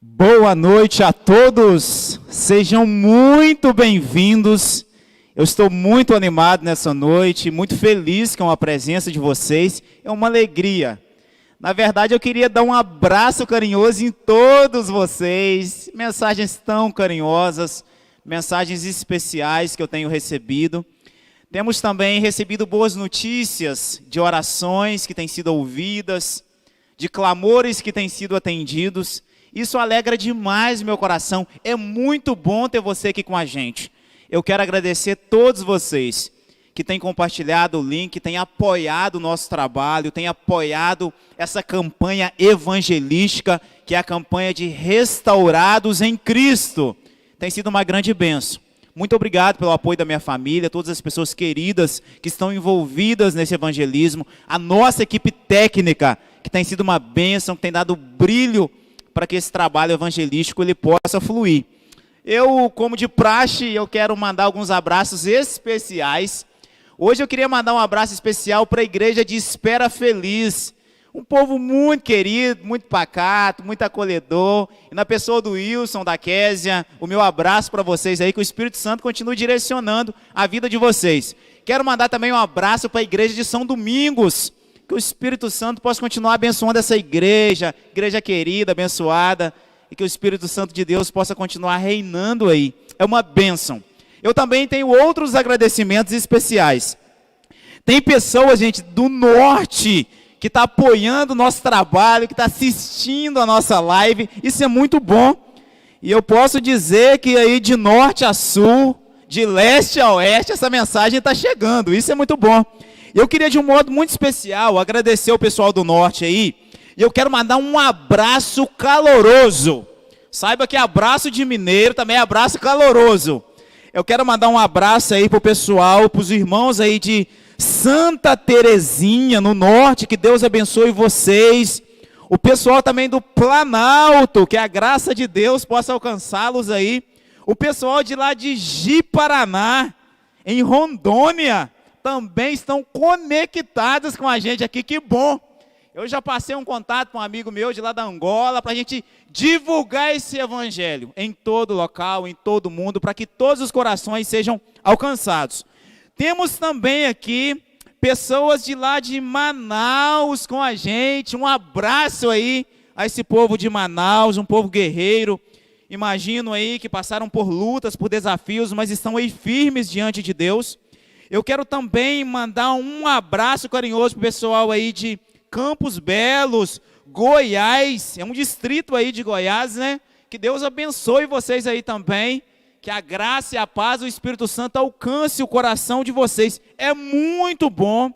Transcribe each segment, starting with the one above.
Boa noite a todos, sejam muito bem-vindos. Eu estou muito animado nessa noite, muito feliz com a presença de vocês, é uma alegria. Na verdade, eu queria dar um abraço carinhoso em todos vocês, mensagens tão carinhosas, mensagens especiais que eu tenho recebido. Temos também recebido boas notícias de orações que têm sido ouvidas, de clamores que têm sido atendidos. Isso alegra demais meu coração. É muito bom ter você aqui com a gente. Eu quero agradecer a todos vocês que têm compartilhado o link, têm apoiado o nosso trabalho, têm apoiado essa campanha evangelística, que é a campanha de Restaurados em Cristo. Tem sido uma grande bênção. Muito obrigado pelo apoio da minha família, todas as pessoas queridas que estão envolvidas nesse evangelismo, a nossa equipe técnica, que tem sido uma bênção, que tem dado brilho para que esse trabalho evangelístico ele possa fluir. Eu, como de praxe, eu quero mandar alguns abraços especiais. Hoje eu queria mandar um abraço especial para a igreja de Espera Feliz. Um povo muito querido, muito pacato, muito acolhedor. E na pessoa do Wilson, da Késia, o meu abraço para vocês aí, que o Espírito Santo continue direcionando a vida de vocês. Quero mandar também um abraço para a igreja de São Domingos, que o Espírito Santo possa continuar abençoando essa igreja querida, abençoada, e que o Espírito Santo de Deus possa continuar reinando aí. É uma bênção. Eu também tenho outros agradecimentos especiais. Tem pessoas, gente, do norte, que está apoiando o nosso trabalho, que está assistindo a nossa live. Isso é muito bom. E eu posso dizer que aí de norte a sul, de leste a oeste, essa mensagem está chegando. Isso é muito bom. Eu queria, de um modo muito especial, agradecer o pessoal do norte aí. E eu quero mandar um abraço caloroso. Saiba que abraço de mineiro também é abraço caloroso. Eu quero mandar um abraço aí para o pessoal, para os irmãos aí de Santa Terezinha, no norte. Que Deus abençoe vocês. O pessoal também do Planalto, que a graça de Deus possa alcançá-los aí. O pessoal de lá de Ji-Paraná, em Rondônia, também estão conectados com a gente aqui, que bom. Eu já passei um contato com um amigo meu de lá da Angola, para a gente divulgar esse evangelho em todo local, em todo mundo, para que todos os corações sejam alcançados. Temos também aqui pessoas de lá de Manaus com a gente, um abraço aí a esse povo de Manaus, um povo guerreiro. Imagino aí que passaram por lutas, por desafios, mas estão aí firmes diante de Deus. Eu quero também mandar um abraço carinhoso para o pessoal aí de Campos Belos, Goiás, é um distrito aí de Goiás, né? Que Deus abençoe vocês aí também, que a graça e a paz do Espírito Santo alcance o coração de vocês. É muito bom,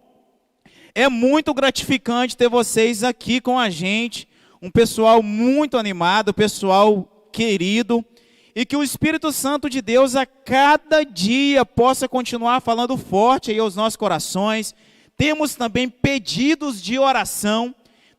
é muito gratificante ter vocês aqui com a gente, um pessoal muito animado, pessoal querido. E que o Espírito Santo de Deus a cada dia possa continuar falando forte aí aos nossos corações. Temos também pedidos de oração,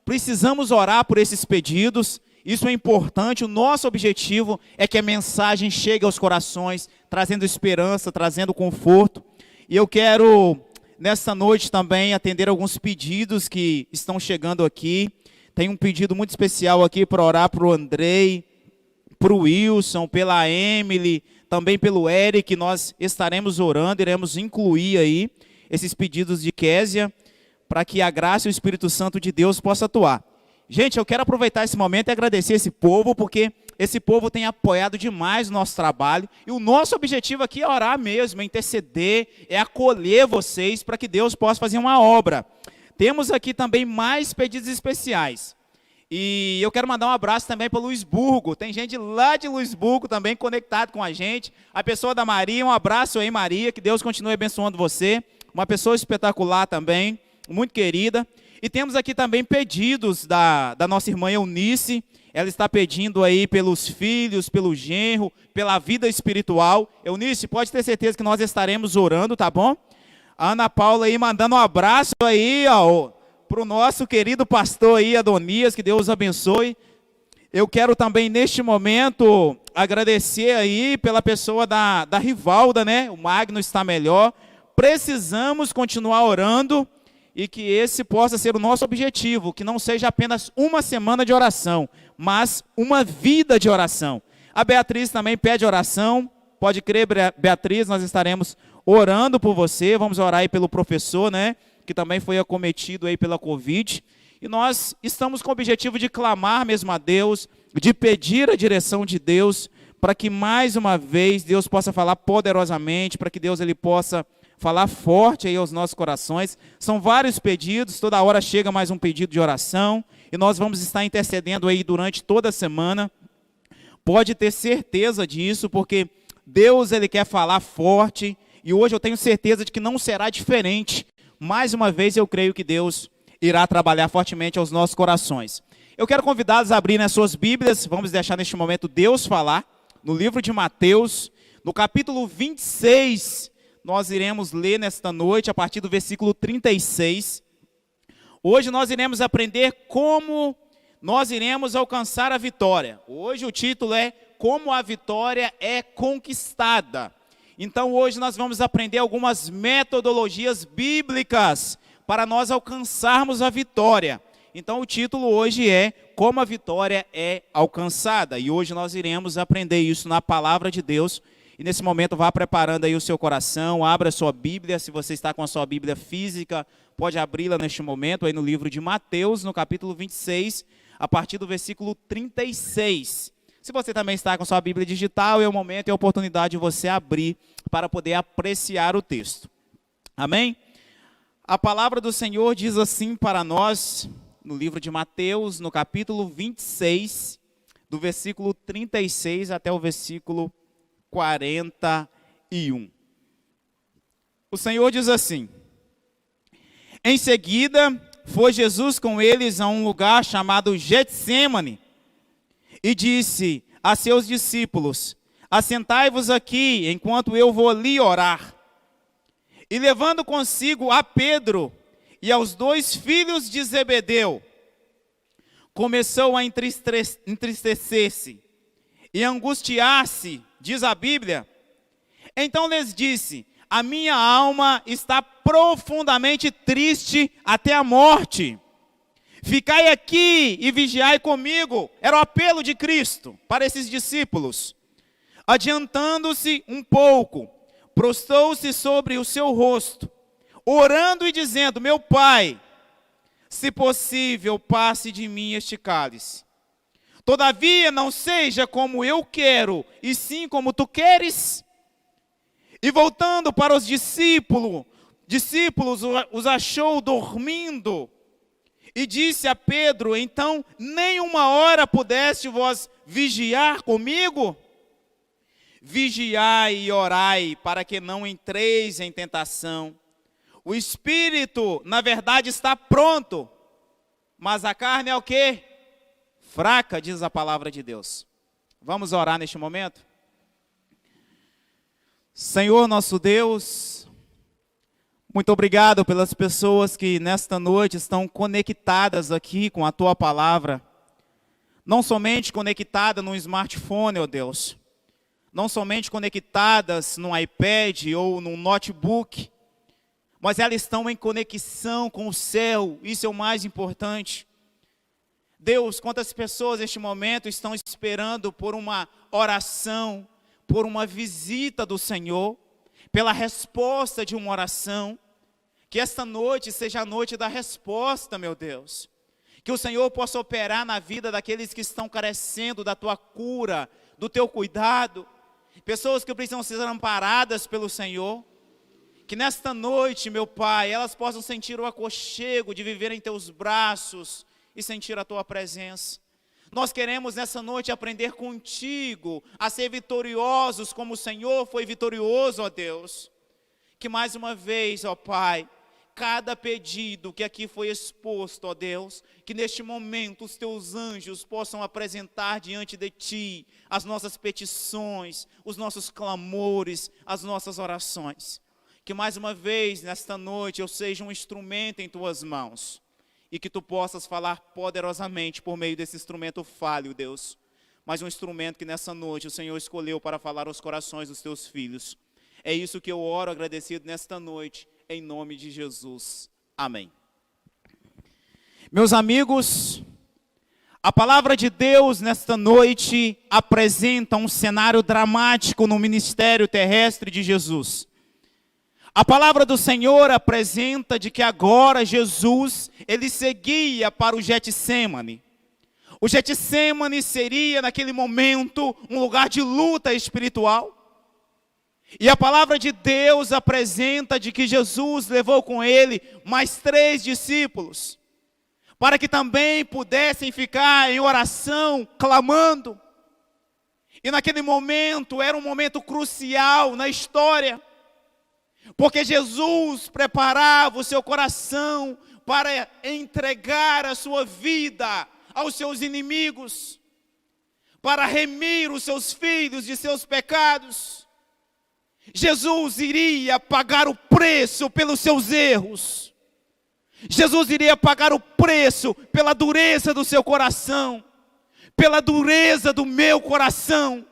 precisamos orar por esses pedidos, isso é importante. O nosso objetivo é que a mensagem chegue aos corações, trazendo esperança, trazendo conforto. E eu quero, nesta noite também, atender alguns pedidos que estão chegando aqui. Tem um pedido muito especial aqui para orar para o Andrei, para o Wilson, pela Emily, também pelo Eric. Nós estaremos orando, iremos incluir aí esses pedidos de Késia, para que a graça e o Espírito Santo de Deus possa atuar. Gente, eu quero aproveitar esse momento e agradecer esse povo, porque esse povo tem apoiado demais o nosso trabalho, e o nosso objetivo aqui é orar mesmo, é interceder, é acolher vocês, para que Deus possa fazer uma obra. Temos aqui também mais pedidos especiais. E eu quero mandar um abraço também para Luisburgo. Tem gente lá de Luisburgo também conectado com a gente. A pessoa da Maria, um abraço aí, Maria. Que Deus continue abençoando você. Uma pessoa espetacular também, muito querida. E temos aqui também pedidos da nossa irmã Eunice. Ela está pedindo aí pelos filhos, pelo genro, pela vida espiritual. Eunice, pode ter certeza que nós estaremos orando, tá bom? A Ana Paula aí mandando um abraço aí, ó, para o nosso querido pastor aí, Adonias, que Deus abençoe. Eu quero também, neste momento, agradecer aí pela pessoa da Rivalda, né? O Magno está melhor. Precisamos continuar orando e que esse possa ser o nosso objetivo, que não seja apenas uma semana de oração, mas uma vida de oração. A Beatriz também pede oração. Pode crer, Beatriz, nós estaremos orando por você. Vamos orar aí pelo professor, né, que também foi acometido aí pela Covid. E nós estamos com o objetivo de clamar mesmo a Deus, de pedir a direção de Deus, para que mais uma vez Deus possa falar poderosamente, para que Deus ele possa falar forte aí aos nossos corações. São vários pedidos, toda hora chega mais um pedido de oração, e nós vamos estar intercedendo aí durante toda a semana. Pode ter certeza disso, porque Deus ele quer falar forte, e hoje eu tenho certeza de que não será diferente. Mais uma vez eu creio que Deus irá trabalhar fortemente aos nossos corações. Eu quero convidá-los a abrirem as suas Bíblias, vamos deixar neste momento Deus falar, no livro de Mateus, no capítulo 26, nós iremos ler nesta noite, a partir do versículo 36. Hoje nós iremos aprender como nós iremos alcançar a vitória. Hoje o título é Como a Vitória é Conquistada. Então hoje nós vamos aprender algumas metodologias bíblicas para nós alcançarmos a vitória. Então o título hoje é Como a Vitória é Alcançada. E hoje nós iremos aprender isso na Palavra de Deus. E nesse momento vá preparando aí o seu coração, abra a sua Bíblia. Se você está com a sua Bíblia física, pode abri-la neste momento aí no livro de Mateus, no capítulo 26, a partir do versículo 36. Se você também está com a sua Bíblia digital, é o momento e a oportunidade de você abrir para poder apreciar o texto. Amém? A palavra do Senhor diz assim para nós, no livro de Mateus, no capítulo 26, do versículo 36 até o versículo 41. O Senhor diz assim: Em seguida, foi Jesus com eles a um lugar chamado Getsêmani, e disse a seus discípulos: Assentai-vos aqui, enquanto eu vou ali orar. E levando consigo a Pedro e aos 2 filhos de Zebedeu, começou a entristecer-se e angustiar-se, diz a Bíblia. Então lhes disse: A minha alma está profundamente triste até a morte. Ficai aqui e vigiai comigo. Era o apelo de Cristo para esses discípulos. Adiantando-se um pouco, prostrou-se sobre o seu rosto, orando e dizendo: Meu Pai, se possível, passe de mim este cálice. Todavia não seja como eu quero, e sim como tu queres. E voltando para os discípulos os achou dormindo. E disse a Pedro: Então nem uma hora pudeste vós vigiar comigo? Vigiai e orai, para que não entreis em tentação. O espírito, na verdade, está pronto, mas a carne é o quê? Fraca, diz a palavra de Deus. Vamos orar neste momento? Senhor nosso Deus, muito obrigado pelas pessoas que nesta noite estão conectadas aqui com a Tua palavra. Não somente conectadas no smartphone, ó Deus. Não somente conectadas no iPad ou no notebook, mas elas estão em conexão com o céu, isso é o mais importante. Deus, quantas pessoas neste momento estão esperando por uma oração, por uma visita do Senhor, pela resposta de uma oração. Que esta noite seja a noite da resposta, meu Deus. Que o Senhor possa operar na vida daqueles que estão carecendo da Tua cura, do Teu cuidado. Pessoas que precisam ser amparadas pelo Senhor. Que nesta noite, meu Pai, elas possam sentir o aconchego de viver em Teus braços e sentir a Tua presença. Nós queremos nessa noite aprender contigo a ser vitoriosos como o Senhor foi vitorioso, ó Deus. Que mais uma vez, ó Pai, cada pedido que aqui foi exposto, ó Deus, que neste momento os Teus anjos possam apresentar diante de Ti as nossas petições, os nossos clamores, as nossas orações. Que mais uma vez, nesta noite, eu seja um instrumento em Tuas mãos. E que Tu possas falar poderosamente por meio desse instrumento falho, Deus. Mas um instrumento que nessa noite o Senhor escolheu para falar aos corações dos Teus filhos. É isso que eu oro agradecido nesta noite, em nome de Jesus. Amém. Meus amigos, A palavra de Deus nesta noite apresenta um cenário dramático no ministério terrestre de Jesus. A palavra do Senhor apresenta de que agora Jesus, ele seguia para o Getsêmani. O Getsêmani seria naquele momento um lugar de luta espiritual. E a palavra de Deus apresenta de que Jesus levou com ele mais 3 discípulos, para que também pudessem ficar em oração, clamando. E naquele momento, era um momento crucial na história, porque Jesus preparava o seu coração para entregar a sua vida aos seus inimigos, para remir os seus filhos de seus pecados. Jesus iria pagar o preço pelos seus erros. Jesus iria pagar o preço pela dureza do seu coração, pela dureza do meu coração.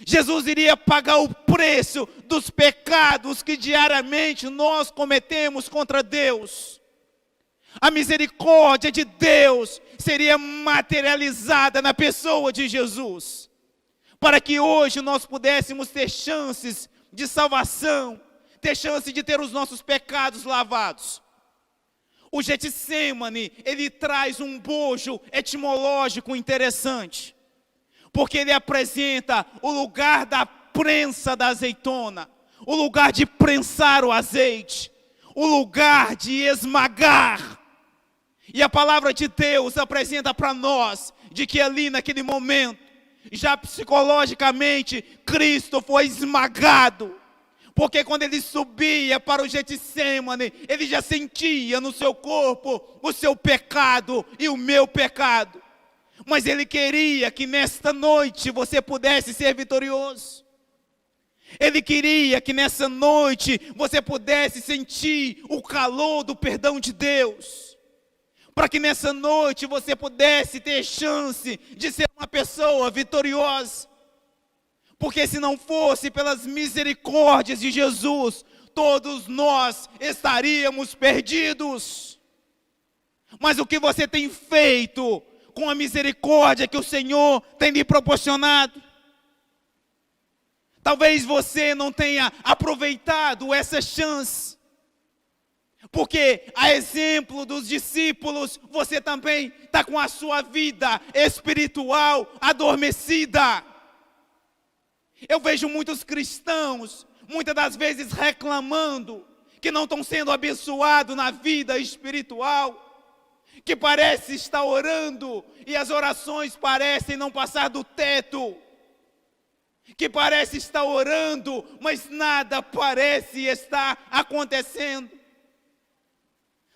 Jesus iria pagar o preço dos pecados que diariamente nós cometemos contra Deus. A misericórdia de Deus seria materializada na pessoa de Jesus, para que hoje nós pudéssemos ter chances de salvação, ter chance de ter os nossos pecados lavados. O Getsêmani, ele traz um bojo etimológico interessante, porque ele apresenta o lugar da prensa da azeitona, o lugar de prensar o azeite, o lugar de esmagar. E a palavra de Deus apresenta para nós de que ali naquele momento, já psicologicamente, Cristo foi esmagado. Porque quando ele subia para o Getsêmani, ele já sentia no seu corpo o seu pecado e o meu pecado. Mas ele queria que nesta noite você pudesse ser vitorioso. Ele queria que nessa noite você pudesse sentir o calor do perdão de Deus. Para que nessa noite você pudesse ter chance de ser uma pessoa vitoriosa. Porque se não fosse pelas misericórdias de Jesus, todos nós estaríamos perdidos. Mas o que você tem feito com a misericórdia que o Senhor tem lhe proporcionado? Talvez você não tenha aproveitado essa chance. Porque, a exemplo dos discípulos, você também está com a sua vida espiritual adormecida. Eu vejo muitos cristãos, muitas das vezes reclamando, que não estão sendo abençoados na vida espiritual, que parece estar orando e as orações parecem não passar do teto, que parece estar orando, mas nada parece estar acontecendo.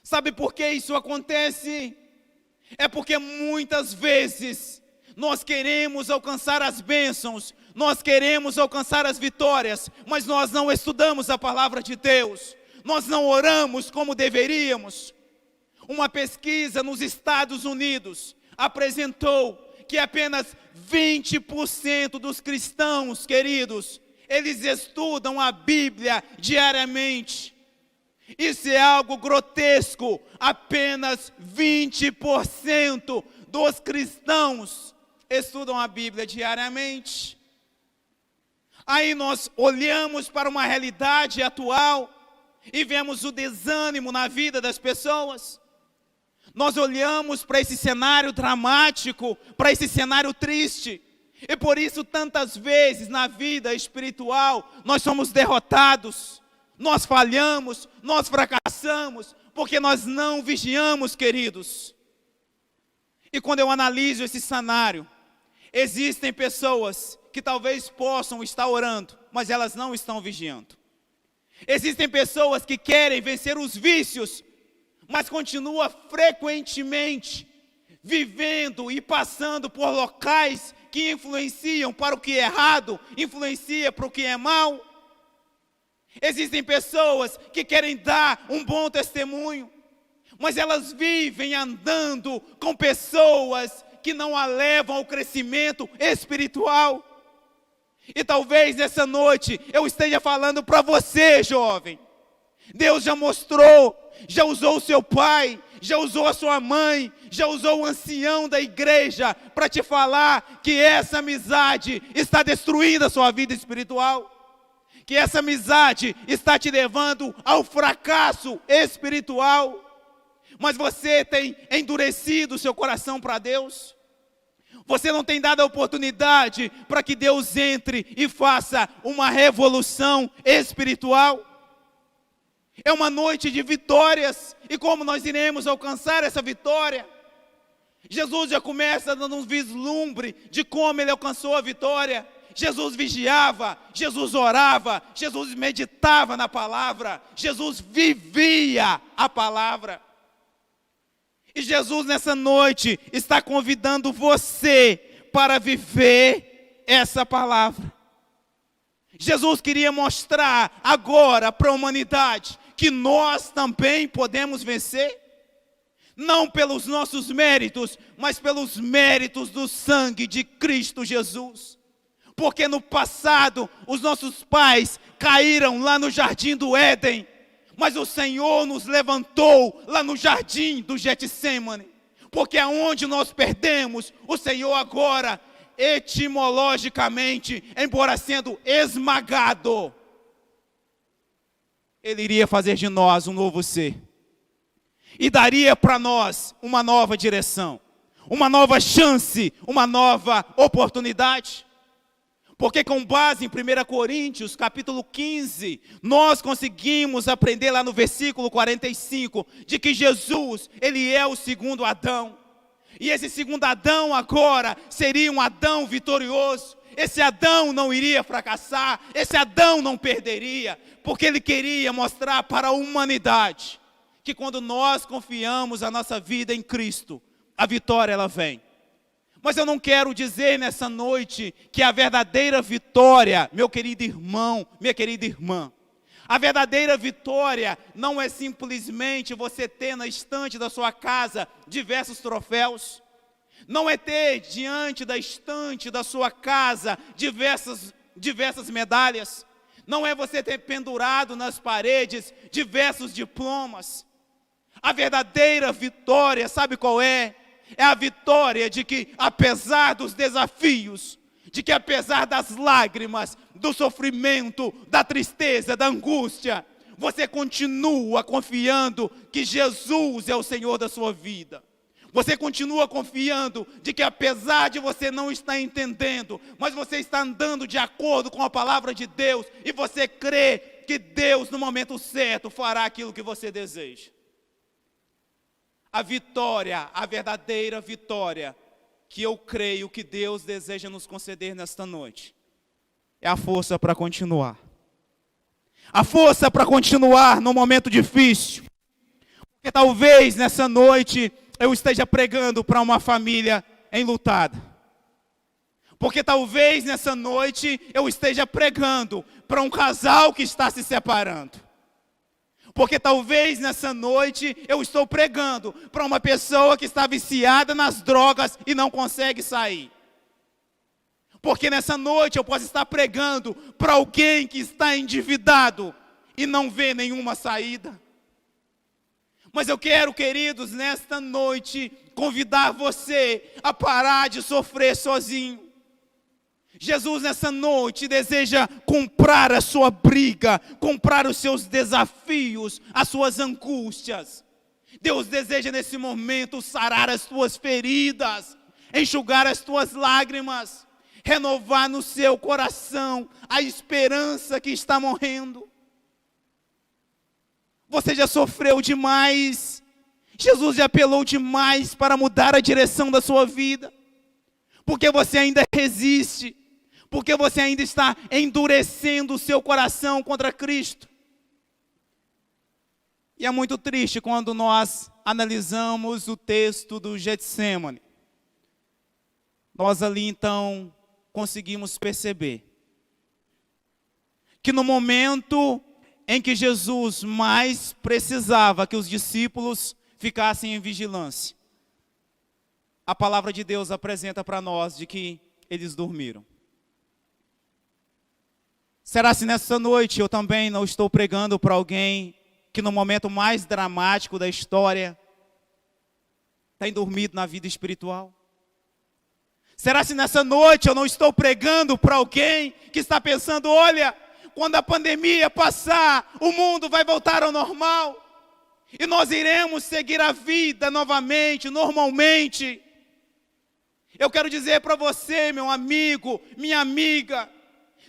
Sabe por que isso acontece? É porque muitas vezes nós queremos alcançar as bênçãos, nós queremos alcançar as vitórias, mas nós não estudamos a palavra de Deus, nós não oramos como deveríamos. Uma pesquisa nos Estados Unidos apresentou que apenas 20% dos cristãos, queridos, eles estudam a Bíblia diariamente. Isso é algo grotesco. Apenas 20% dos cristãos estudam a Bíblia diariamente. Aí nós olhamos para uma realidade atual e vemos o desânimo na vida das pessoas. Nós olhamos para esse cenário dramático, para esse cenário triste. E por isso tantas vezes na vida espiritual nós somos derrotados. Nós falhamos, nós fracassamos, porque nós não vigiamos, queridos. E quando eu analiso esse cenário, existem pessoas que talvez possam estar orando, mas elas não estão vigiando. Existem pessoas que querem vencer os vícios, mas continuam frequentemente vivendo e passando por locais que influenciam para o que é errado, influencia para o que é mal. Existem pessoas que querem dar um bom testemunho, mas elas vivem andando com pessoas que não a levam ao crescimento espiritual. E talvez nessa noite eu esteja falando para você, jovem. Deus já mostrou, já usou o seu pai, já usou a sua mãe, já usou o ancião da igreja para te falar que essa amizade está destruindo a sua vida espiritual? Que essa amizade está te levando ao fracasso espiritual? Mas você tem endurecido o seu coração para Deus? Você não tem dado a oportunidade para que Deus entre e faça uma revolução espiritual? É uma noite de vitórias, e como nós iremos alcançar essa vitória? Jesus já começa dando um vislumbre de como ele alcançou a vitória. Jesus vigiava, Jesus orava, Jesus meditava na palavra, Jesus vivia a palavra. E Jesus nessa noite está convidando você para viver essa palavra. Jesus queria mostrar agora para a humanidade que nós também podemos vencer, não pelos nossos méritos, mas pelos méritos do sangue de Cristo Jesus. Porque no passado os nossos pais caíram lá no jardim do Éden, mas o Senhor nos levantou lá no jardim do Getsêmani. Porque aonde nós perdemos, o Senhor agora, etimologicamente, embora sendo esmagado, Ele iria fazer de nós um novo ser. E daria para nós uma nova direção, uma nova chance, uma nova oportunidade. Porque com base em 1 Coríntios, capítulo 15, nós conseguimos aprender lá no versículo 45, de que Jesus, ele é o segundo Adão. E esse segundo Adão agora seria um Adão vitorioso. Esse Adão não iria fracassar, esse Adão não perderia, porque ele queria mostrar para a humanidade que quando nós confiamos a nossa vida em Cristo, a vitória ela vem. Mas eu não quero dizer nessa noite que a verdadeira vitória, meu querido irmão, minha querida irmã, a verdadeira vitória não é simplesmente você ter na estante da sua casa diversos troféus. Não é ter diante da estante da sua casa diversas medalhas. Não é você ter pendurado nas paredes diversos diplomas. A verdadeira vitória, sabe qual é? É a vitória de que, apesar dos desafios, de que apesar das lágrimas, do sofrimento, da tristeza, da angústia, você continua confiando que Jesus é o Senhor da sua vida. Você continua confiando de que apesar de você não estar entendendo, mas você está andando de acordo com a palavra de Deus, e você crê que Deus no momento certo fará aquilo que você deseja. A vitória, a verdadeira vitória, que eu creio que Deus deseja nos conceder nesta noite, é a força para continuar. A força para continuar no momento difícil. Porque talvez nessa noite eu esteja pregando para uma família enlutada. Porque talvez nessa noite eu esteja pregando para um casal que está se separando. Porque talvez nessa noite eu estou pregando para uma pessoa que está viciada nas drogas e não consegue sair. Porque nessa noite eu posso estar pregando para alguém que está endividado e não vê nenhuma saída. Mas eu quero, queridos, nesta noite, convidar você a parar de sofrer sozinho. Jesus nessa noite deseja comprar a sua briga, comprar os seus desafios, as suas angústias. Deus deseja nesse momento sarar as tuas feridas, enxugar as tuas lágrimas, renovar no seu coração a esperança que está morrendo. Você já sofreu demais, Jesus já apelou demais para mudar a direção da sua vida, porque você ainda resiste, porque você ainda está endurecendo o seu coração contra Cristo. E é muito triste quando nós analisamos o texto do Getsêmani. Nós ali então conseguimos perceber que no momento em que Jesus mais precisava que os discípulos ficassem em vigilância, a palavra de Deus apresenta para nós de que eles dormiram. Será se nessa noite eu também não estou pregando para alguém que no momento mais dramático da história tem dormido na vida espiritual? Será se nessa noite eu não estou pregando para alguém que está pensando, olha, quando a pandemia passar, o mundo vai voltar ao normal, e nós iremos seguir a vida novamente, normalmente. Eu quero dizer para você, meu amigo, minha amiga,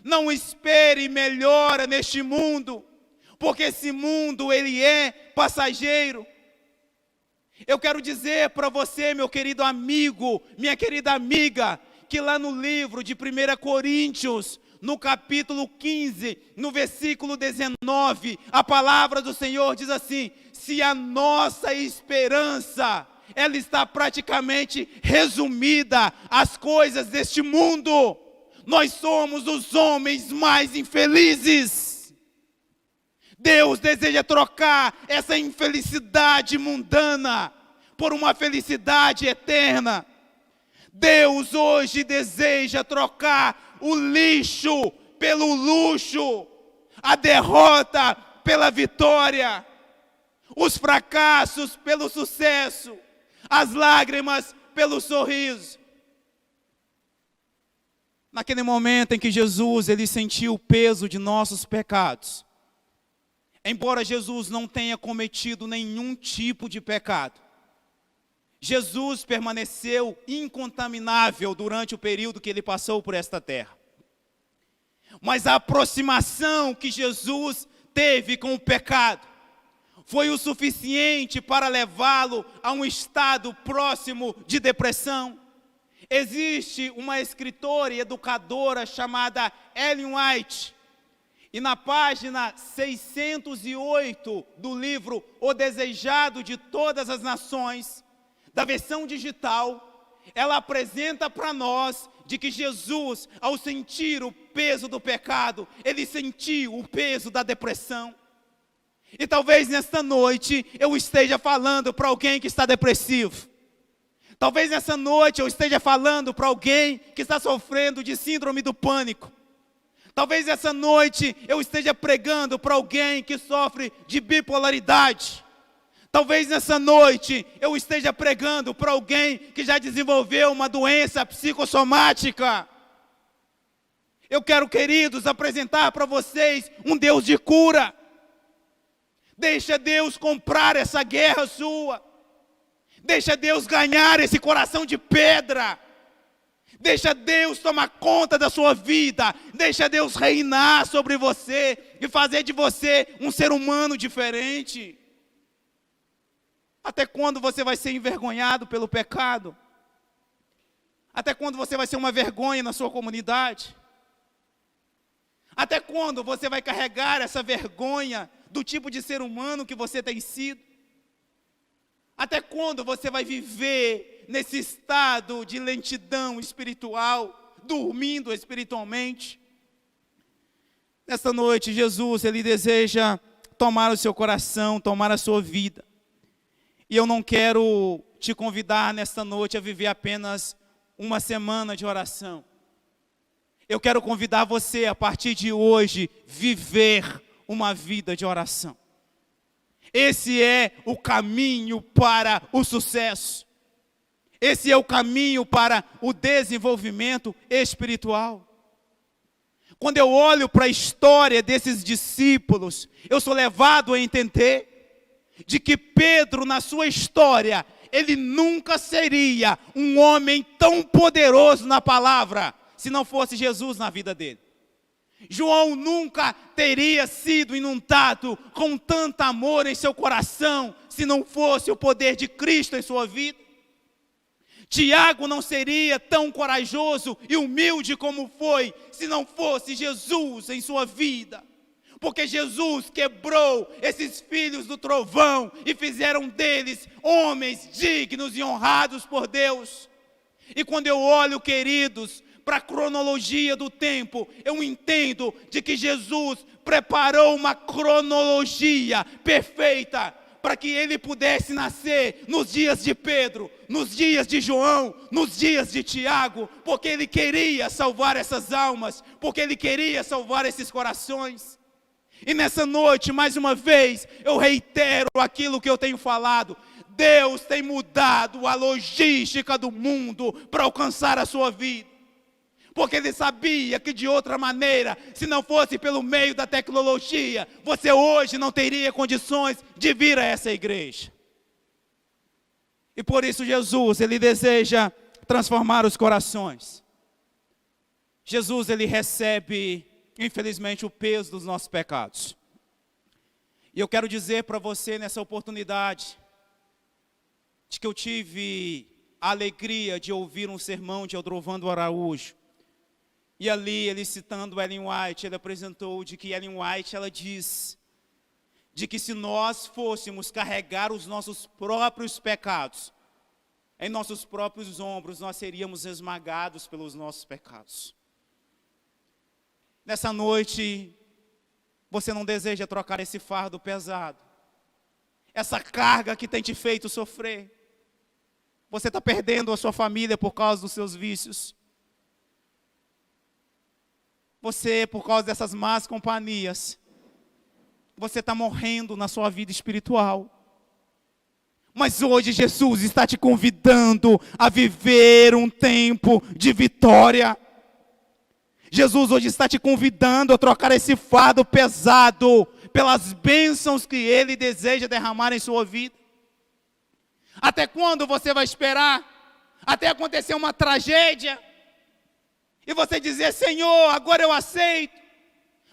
não espere melhora neste mundo, porque esse mundo, ele é passageiro. Eu quero dizer para você, meu querido amigo, minha querida amiga, que lá no livro de 1 Coríntios, no capítulo 15, no versículo 19, a palavra do Senhor diz assim: se a nossa esperança, ela está praticamente resumida às coisas deste mundo, nós somos os homens mais infelizes. Deus deseja trocar essa infelicidade mundana por uma felicidade eterna. Deus hoje deseja trocar o lixo pelo luxo, a derrota pela vitória, os fracassos pelo sucesso, as lágrimas pelo sorriso. Naquele momento em que Jesus, ele sentiu o peso de nossos pecados, embora Jesus não tenha cometido nenhum tipo de pecado, Jesus permaneceu incontaminável durante o período que ele passou por esta terra. Mas a aproximação que Jesus teve com o pecado foi o suficiente para levá-lo a um estado próximo de depressão. Existe uma escritora e educadora chamada Ellen White, e na página 608 do livro O Desejado de Todas as Nações, da versão digital, ela apresenta para nós de que Jesus, ao sentir o peso do pecado, ele sentiu o peso da depressão. E talvez nesta noite eu esteja falando para alguém que está depressivo. Talvez nessa noite eu esteja falando para alguém que está sofrendo de síndrome do pânico. Talvez essa noite eu esteja pregando para alguém que sofre de bipolaridade. Talvez nessa noite eu esteja pregando para alguém que já desenvolveu uma doença psicossomática. Eu quero, queridos, apresentar para vocês um Deus de cura. Deixa Deus comprar essa guerra sua. Deixa Deus ganhar esse coração de pedra. Deixa Deus tomar conta da sua vida. Deixa Deus reinar sobre você e fazer de você um ser humano diferente. Até quando você vai ser envergonhado pelo pecado? Até quando você vai ser uma vergonha na sua comunidade? Até quando você vai carregar essa vergonha do tipo de ser humano que você tem sido? Até quando você vai viver nesse estado de lentidão espiritual, dormindo espiritualmente? Nesta noite, Jesus, ele deseja tomar o seu coração, tomar a sua vida. E eu não quero te convidar nesta noite a viver apenas uma semana de oração. Eu quero convidar você, a partir de hoje, viver uma vida de oração. Esse é o caminho para o sucesso. Esse é o caminho para o desenvolvimento espiritual. Quando eu olho para a história desses discípulos, eu sou levado a entender de que Pedro, na sua história, ele nunca seria um homem tão poderoso na palavra, se não fosse Jesus na vida dele. João nunca teria sido inundado com tanto amor em seu coração, se não fosse o poder de Cristo em sua vida. Tiago não seria tão corajoso e humilde como foi, se não fosse Jesus em sua vida. Porque Jesus quebrou esses filhos do trovão e fizeram deles homens dignos e honrados por Deus. E quando eu olho, queridos, para a cronologia do tempo, eu entendo de que Jesus preparou uma cronologia perfeita para que ele pudesse nascer nos dias de Pedro, nos dias de João, nos dias de Tiago, porque ele queria salvar essas almas, porque ele queria salvar esses corações. E nessa noite, mais uma vez, eu reitero aquilo que eu tenho falado. Deus tem mudado a logística do mundo para alcançar a sua vida. Porque Ele sabia que de outra maneira, se não fosse pelo meio da tecnologia, você hoje não teria condições de vir a essa igreja. E por isso Jesus, Ele deseja transformar os corações. Jesus, Ele recebe, infelizmente, o peso dos nossos pecados. E eu quero dizer para você nessa oportunidade, de que eu tive a alegria de ouvir um sermão de Eldrovando Araújo. E ali, ele citando Ellen White, ele apresentou de que Ellen White, ela diz, de que se nós fôssemos carregar os nossos próprios pecados, em nossos próprios ombros, nós seríamos esmagados pelos nossos pecados. Nessa noite, você não deseja trocar esse fardo pesado, essa carga que tem te feito sofrer. Você está perdendo a sua família por causa dos seus vícios. Você, por causa dessas más companhias, você está morrendo na sua vida espiritual. Mas hoje Jesus está te convidando a viver um tempo de vitória. Jesus hoje está te convidando a trocar esse fardo pesado pelas bênçãos que Ele deseja derramar em sua vida. Até quando você vai esperar? Até acontecer uma tragédia? E você dizer, Senhor, agora eu aceito.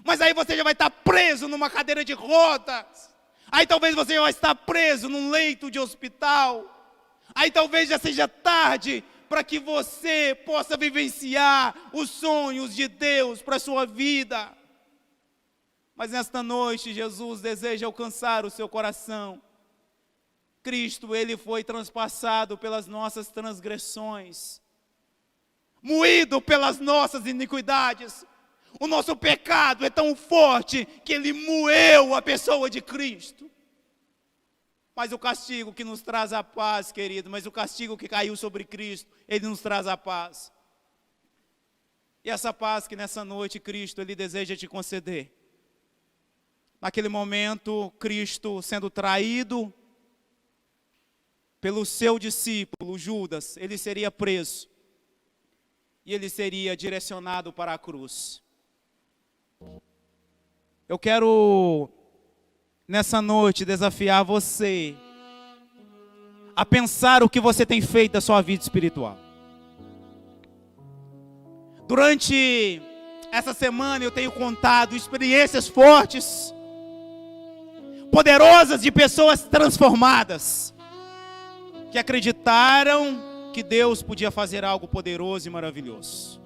Mas aí você já vai estar preso numa cadeira de rodas. Aí talvez você já vai estar preso num leito de hospital. Aí talvez já seja tarde para que você possa vivenciar os sonhos de Deus para a sua vida. Mas nesta noite, Jesus deseja alcançar o seu coração. Cristo, Ele foi transpassado pelas nossas transgressões, moído pelas nossas iniquidades. O nosso pecado é tão forte que Ele moeu a pessoa de Cristo. Mas o castigo que nos traz a paz, querido, mas o castigo que caiu sobre Cristo, Ele nos traz a paz. E essa paz que nessa noite Cristo, Ele deseja te conceder. Naquele momento, Cristo sendo traído pelo seu discípulo Judas, ele seria preso e ele seria direcionado para a cruz. Eu quero nessa noite desafiar você a pensar o que você tem feito da sua vida espiritual. Durante essa semana eu tenho contado experiências fortes, poderosas de pessoas transformadas, que acreditaram que Deus podia fazer algo poderoso e maravilhoso.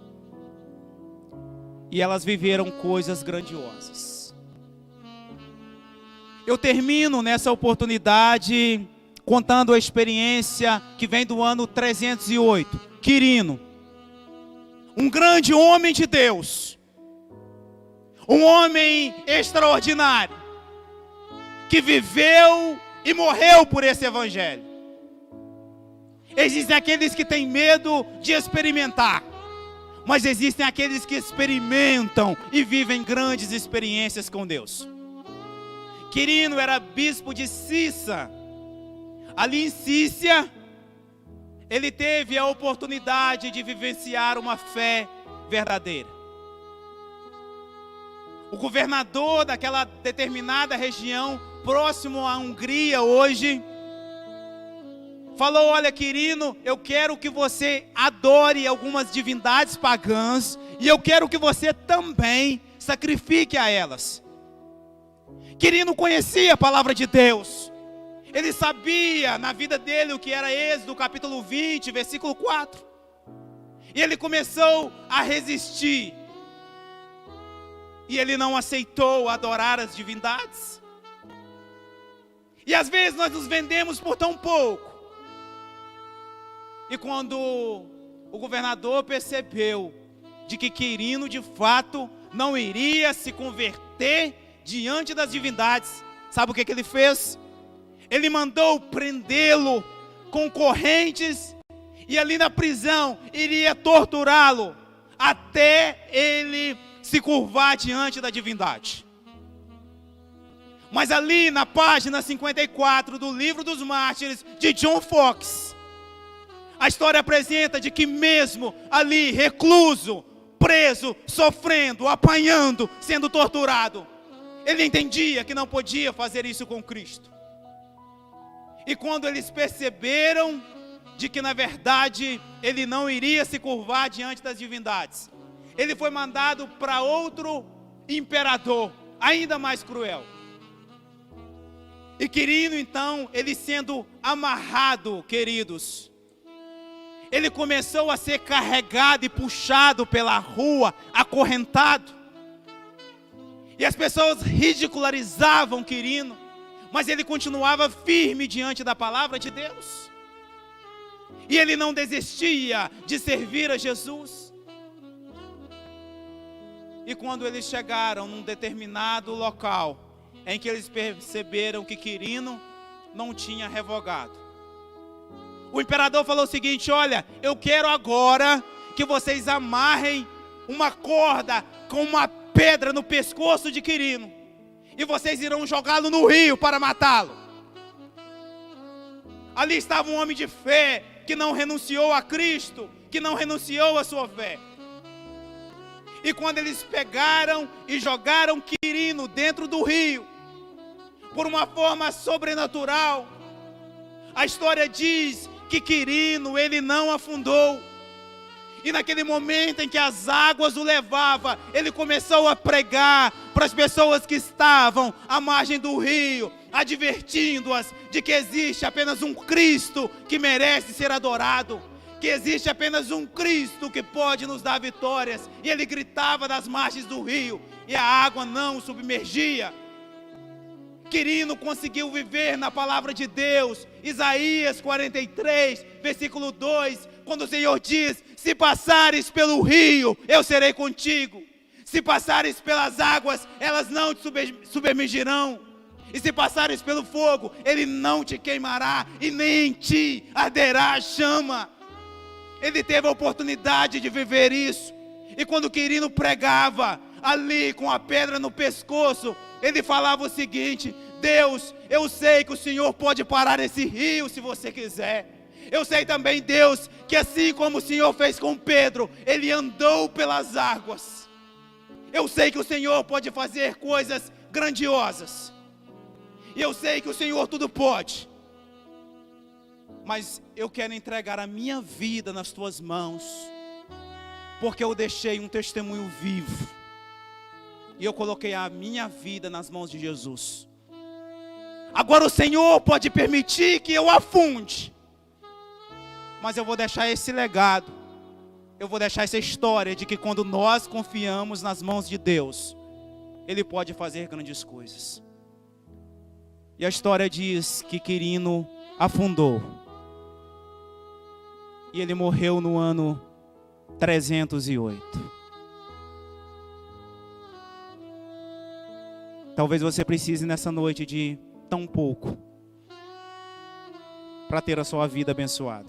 E elas viveram coisas grandiosas. Eu termino nessa oportunidade contando a experiência que vem do ano 308. Quirino, um grande homem de Deus, um homem extraordinário, que viveu e morreu por esse evangelho. Existem aqueles que têm medo de experimentar, mas existem aqueles que experimentam e vivem grandes experiências com Deus. Quirino era bispo de Cissa. Ali em Cícia, ele teve a oportunidade de vivenciar uma fé verdadeira. O governador daquela determinada região, próximo à Hungria hoje, falou, olha Quirino, eu quero que você adore algumas divindades pagãs e eu quero que você também sacrifique a elas. Quirino conhecia a palavra de Deus. Ele sabia na vida dele o que era Êxodo capítulo 20, versículo 4. E ele começou a resistir. E ele não aceitou adorar as divindades. E às vezes nós nos vendemos por tão pouco. E quando o governador percebeu de que Quirino de fato não iria se converter diante das divindades, sabe o que ele fez? Ele mandou prendê-lo com correntes e ali na prisão iria torturá-lo até ele se curvar diante da divindade. Mas ali na página 54 do Livro dos Mártires, de John Foxe, a história apresenta de que mesmo ali, recluso, preso, sofrendo, apanhando, sendo torturado, ele entendia que não podia fazer isso com Cristo. E quando eles perceberam de que na verdade ele não iria se curvar diante das divindades, ele foi mandado para outro imperador, ainda mais cruel. E Quirino então, ele sendo amarrado, queridos, ele começou a ser carregado e puxado pela rua, acorrentado. E as pessoas ridicularizavam Quirino, mas ele continuava firme diante da palavra de Deus. E ele não desistia de servir a Jesus. E quando eles chegaram num determinado local, em que eles perceberam que Quirino não tinha revogado, o imperador falou o seguinte: olha, eu quero agora que vocês amarrem uma corda com uma pedra no pescoço de Quirino, e vocês irão jogá-lo no rio para matá-lo. Ali estava um homem de fé, que não renunciou a Cristo, que não renunciou à sua fé. E quando eles pegaram e jogaram Quirino dentro do rio, por uma forma sobrenatural, a história diz que Quirino, ele não afundou. E naquele momento em que as águas o levavam, ele começou a pregar para as pessoas que estavam à margem do rio, advertindo-as de que existe apenas um Cristo que merece ser adorado, que existe apenas um Cristo que pode nos dar vitórias. E ele gritava das margens do rio, e a água não o submergia. Quirino conseguiu viver na palavra de Deus. Isaías 43, versículo 2, quando o Senhor diz: se passares pelo rio, eu serei contigo. Se passares pelas águas, elas não te submergirão. E se passares pelo fogo, ele não te queimará, e nem em ti arderá a chama. Ele teve a oportunidade de viver isso. E quando Quirino pregava ali com a pedra no pescoço, ele falava o seguinte: Deus, eu sei que o Senhor pode parar esse rio se você quiser. Eu sei também, Deus, que assim como o Senhor fez com Pedro, ele andou pelas águas. Eu sei que o Senhor pode fazer coisas grandiosas. E eu sei que o Senhor tudo pode. Mas eu quero entregar a minha vida nas tuas mãos, porque eu deixei um testemunho vivo. E eu coloquei a minha vida nas mãos de Jesus. Agora o Senhor pode permitir que eu afunde, mas eu vou deixar esse legado. Eu vou deixar essa história de que quando nós confiamos nas mãos de Deus, Ele pode fazer grandes coisas. E a história diz que Quirino afundou. E ele morreu no ano 308. Talvez você precise nessa noite de tão pouco para ter a sua vida abençoada.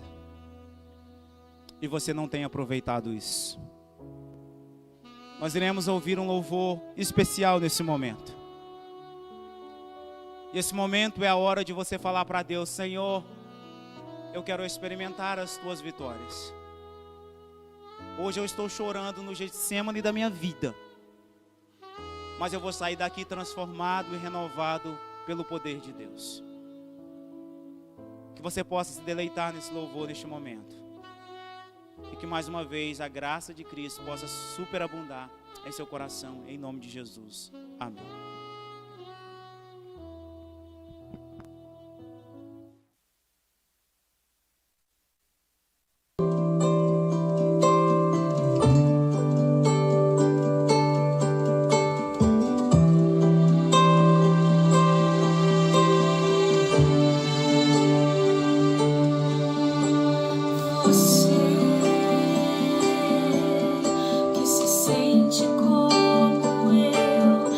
E você não tem aproveitado isso. Nós iremos ouvir um louvor especial nesse momento. E esse momento é a hora de você falar para Deus: Senhor, eu quero experimentar as tuas vitórias. Hoje eu estou chorando no Getsemane da minha vida, mas eu vou sair daqui transformado e renovado pelo poder de Deus. Que você possa se deleitar nesse louvor neste momento. E que mais uma vez a graça de Cristo possa superabundar em seu coração, em nome de Jesus. Amém. Sente como eu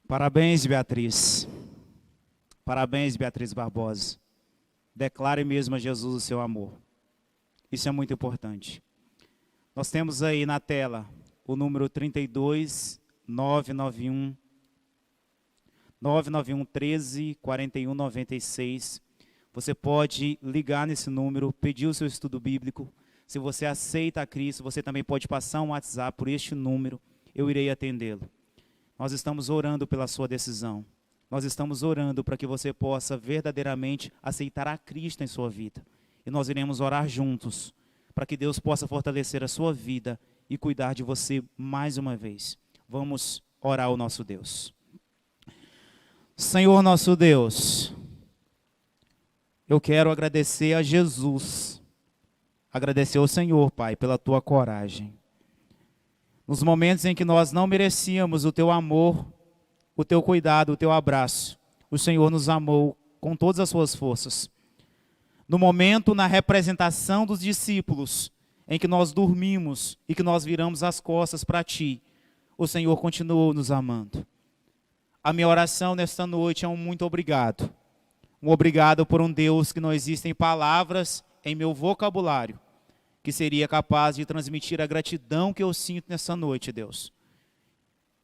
Parabéns, Beatriz. Parabéns, Beatriz Barbosa. Declare mesmo a Jesus o seu amor. Isso é muito importante. Nós temos aí na tela o número 32 991 13 41 96. Você pode ligar nesse número, pedir o seu estudo bíblico. Se você aceita a Cristo, você também pode passar um WhatsApp por este número. Eu irei atendê-lo. Nós estamos orando pela sua decisão. Nós estamos orando para que você possa verdadeiramente aceitar a Cristo em sua vida. E nós iremos orar juntos, para que Deus possa fortalecer a sua vida e cuidar de você mais uma vez. Vamos orar ao nosso Deus. Senhor nosso Deus, eu quero agradecer a Jesus, agradecer ao Senhor, Pai, pela tua coragem. Nos momentos em que nós não merecíamos o teu amor, o teu cuidado, o teu abraço, o Senhor nos amou com todas as suas forças. No momento, na representação dos discípulos, em que nós dormimos e que nós viramos as costas para ti, o Senhor continuou nos amando. A minha oração nesta noite é um muito obrigado. Um obrigado por um Deus que não existem palavras em meu vocabulário que seria capaz de transmitir a gratidão que eu sinto nessa noite, Deus,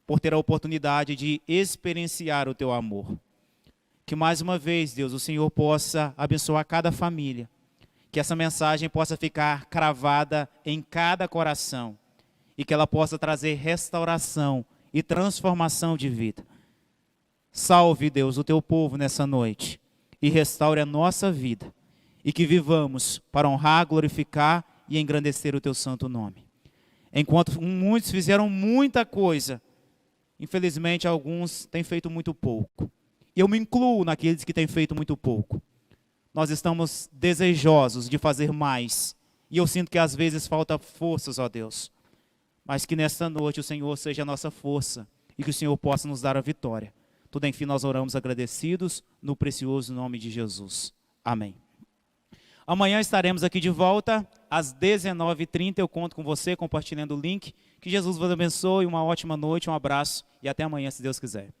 por ter a oportunidade de experienciar o teu amor. Que mais uma vez, Deus, o Senhor possa abençoar cada família, que essa mensagem possa ficar cravada em cada coração e que ela possa trazer restauração e transformação de vida. Salve, Deus, o teu povo nessa noite e restaure a nossa vida e que vivamos para honrar, glorificar e engrandecer o teu santo nome. Enquanto muitos fizeram muita coisa, infelizmente alguns têm feito muito pouco. Eu me incluo naqueles que têm feito muito pouco. Nós estamos desejosos de fazer mais. E eu sinto que às vezes falta forças, ó Deus. Mas que nesta noite o Senhor seja a nossa força e que o Senhor possa nos dar a vitória. Tudo enfim nós oramos agradecidos no precioso nome de Jesus. Amém. Amanhã estaremos aqui de volta às 19h30. Eu conto com você compartilhando o link. Que Jesus vos abençoe, uma ótima noite, um abraço e até amanhã, se Deus quiser.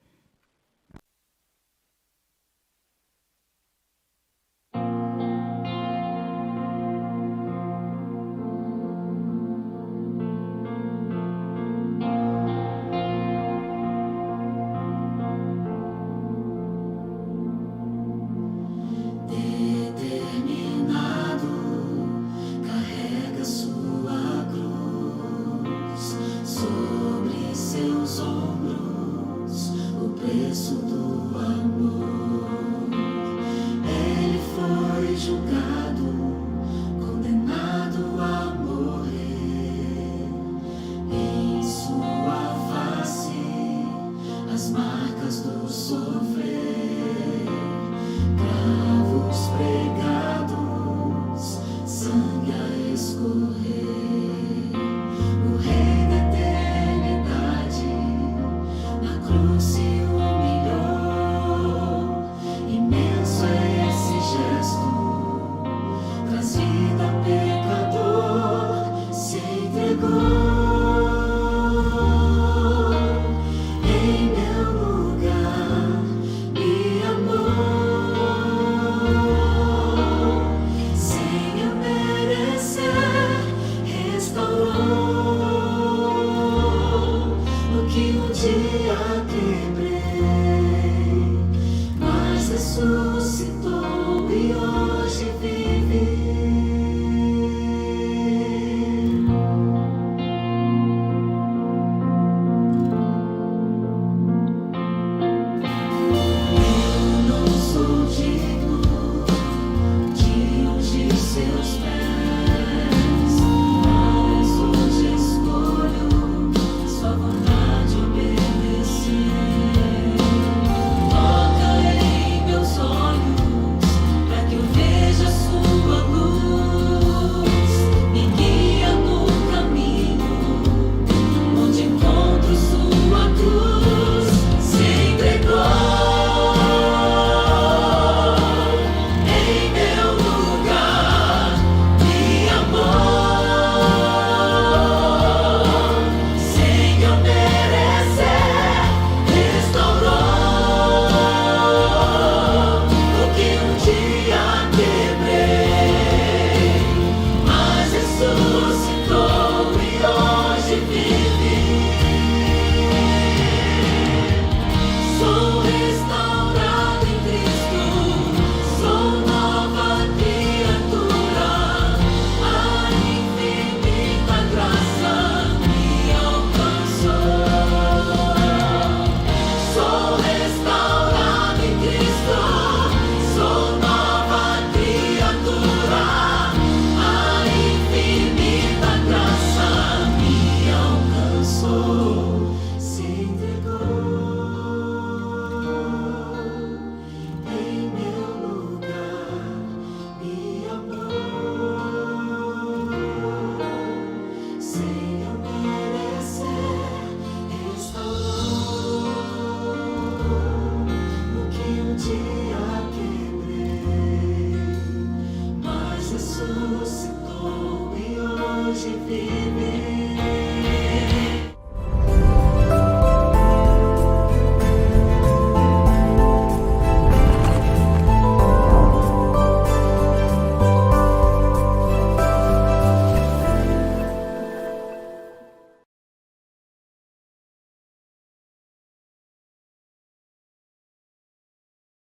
Sobre seus ombros ressuscitou e hoje vive.